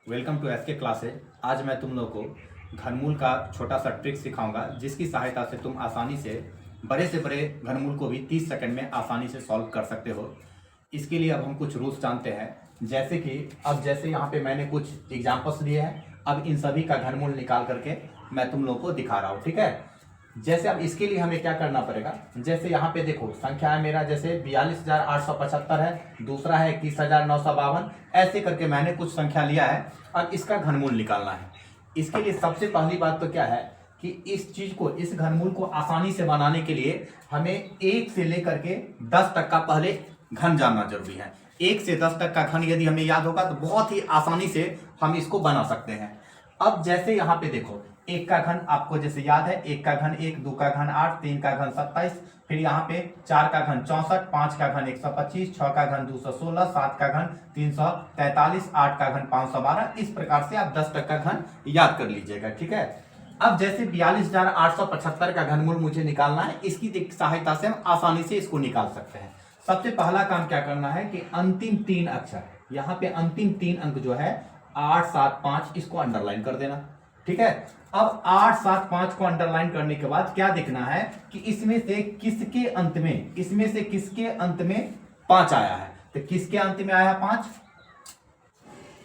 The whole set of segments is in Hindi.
Welcome to SK classes. आज मैं तुम लोग को घनमूल का छोटा सा ट्रिक सिखाऊंगा जिसकी सहायता से तुम आसानी से बड़े घनमूल को भी 30 सेकंड में आसानी से सॉल्व कर सकते हो। इसके लिए अब हम कुछ रूल्स जानते हैं, जैसे कि अब जैसे यहाँ पे मैंने कुछ एग्जाम्पल्स लिए हैं। अब इन सभी का घनमूल निकाल करके मैं तुम लोग को दिखा रहा हूँ, ठीक है। जैसे अब इसके लिए हमें क्या करना पड़ेगा, जैसे यहाँ पे देखो संख्या है मेरा, जैसे 42,875 है, दूसरा है 21,952, ऐसे करके मैंने कुछ संख्या लिया है। अब इसका घनमूल निकालना है। इसके लिए सबसे पहली बात तो क्या है कि इस चीज को, इस घनमूल को आसानी से बनाने के लिए हमें 1 से लेकर के 10 तक का पहले घन जानना जरूरी है। 1 से 10 तक का घन यदि हमें याद होगा तो बहुत ही आसानी से हम इसको बना सकते हैं। अब जैसे यहाँ पे देखो, 1 का घन आपको जैसे याद है, 1 का घन 1, 2 का घन 8, 3 का घन 27, फिर यहाँ पे 4 का घन 64, 5 का घन 125, 6 का घन 216, 7 का घन 343, 8 का घन 512। इस प्रकार से आप 10 तक का घन याद कर लीजिएगा, ठीक है। अब जैसे 42,875 का घनमूल मुझे निकालना है, इसकी सहायता से हम आसानी से इसको निकाल सकते हैं। सबसे पहला काम क्या करना है कि अंतिम 3 अक्षर, यहाँ पे अंतिम 3 अंक जो है 8, 7, 5, इसको अंडरलाइन कर देना, ठीक है। अब 8, 7, 5 को अंडरलाइन करने के बाद क्या देखना है कि इसमें से किसके अंत में, इसमें से किसके अंत में 5 आया है। तो किसके अंत में आया 5?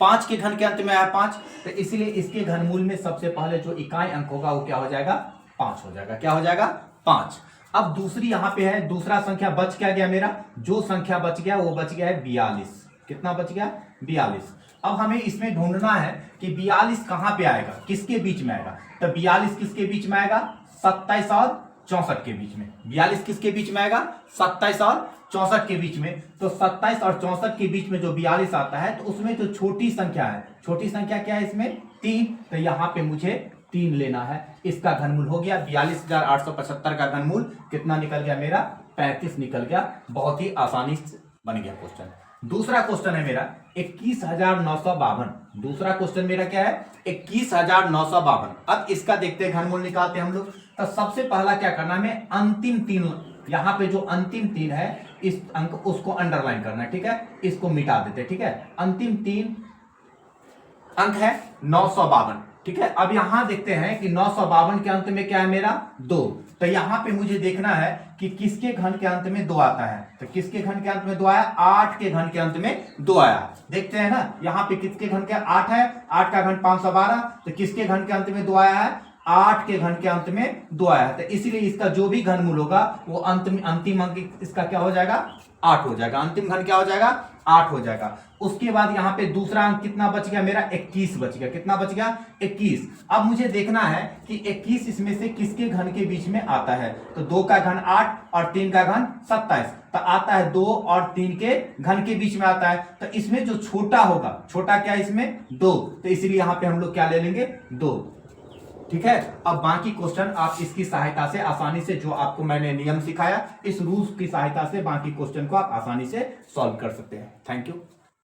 5 के घन के अंत में आया 5, तो इसलिए इसके घनमूल में सबसे पहले जो इकाई अंक होगा वो क्या हो जाएगा? 5 हो जाएगा। क्या हो जाएगा? 5। अब दूसरी यहां पे है, दूसरा संख्या बच क्या गया मेरा? जो संख्या बच गया वो बच गया है 42। कितना बच गया? 42। अब हमें इसमें ढूंढना है कि 42 कहां पे आएगा, किसके बीच में आएगा। तो 42 किसके बीच में आएगा? 27 और 64 के बीच में। 42 किसके बीच में आएगा? 27 और 64 के बीच में। तो 27 और 64 के बीच में जो 42 आता है, तो उसमें जो छोटी संख्या है, छोटी संख्या क्या है इसमें? 3। तो यहां पे मुझे 3 लेना है। इसका घनमूल हो गया 42,875 का घनमूल कितना निकल गया मेरा? 35 निकल गया। बहुत ही आसानी से बन गया क्वेश्चन। दूसरा क्वेश्चन है मेरा 21,952। दूसरा क्वेश्चन मेरा क्या है? 21,952। अब इसका देखते हैं, घनमूल निकालते हैं हम लोग। तो सबसे पहला क्या करना है, हमें अंतिम 3, यहां पे जो अंतिम 3 है इस अंक, उसको अंडरलाइन करना है, ठीक है। इसको मिटा देते हैं, ठीक है। अंतिम 3 अंक है 952, ठीक है। अब यहां देखते हैं कि 952 के अंत में क्या है मेरा? 2। तो यहां पे मुझे देखना है कि किसके घन के अंत में 2 आता है। तो किसके घन के अंत में 2 आया? 8 के घन के अंत में 2 आया। देखते हैं ना, यहां पे किसके घन के 8 है, 8 का घन 512। तो किसके घन के अंत में 2 आया है? 8 के घन के अंत में 2 आया है। तो इसलिए इसका जो भी घनमूल होगा वो अंतिम अंक इसका क्या हो जाएगा? 8 हो जाएगा। अंतिम घन क्या हो जाएगा? 8 हो जाएगा। उसके बाद यहाँ पे दूसरा अंक कितना बच गया मेरा? 21 बच गया। कितना बच गया? 21। अब मुझे देखना है कि 21 इसमें से किसके घन के बीच में आता है। तो 2 का घन 8 और 3 का घन 27। तो आता है 2 और 3 के घन के बीच में आता है। तो इसमें जो छोटा होगा, छोटा क्या है इसमें? 2। तो इसलिए यहाँ पे हम लोग क्या ले लेंगे? 2, ठीक है। अब बाकी क्वेश्चन आप इसकी सहायता से आसानी से, जो आपको मैंने नियम सिखाया, इस रूल्स की सहायता से बाकी क्वेश्चन को आप आसानी से सॉल्व कर सकते हैं। Thank you.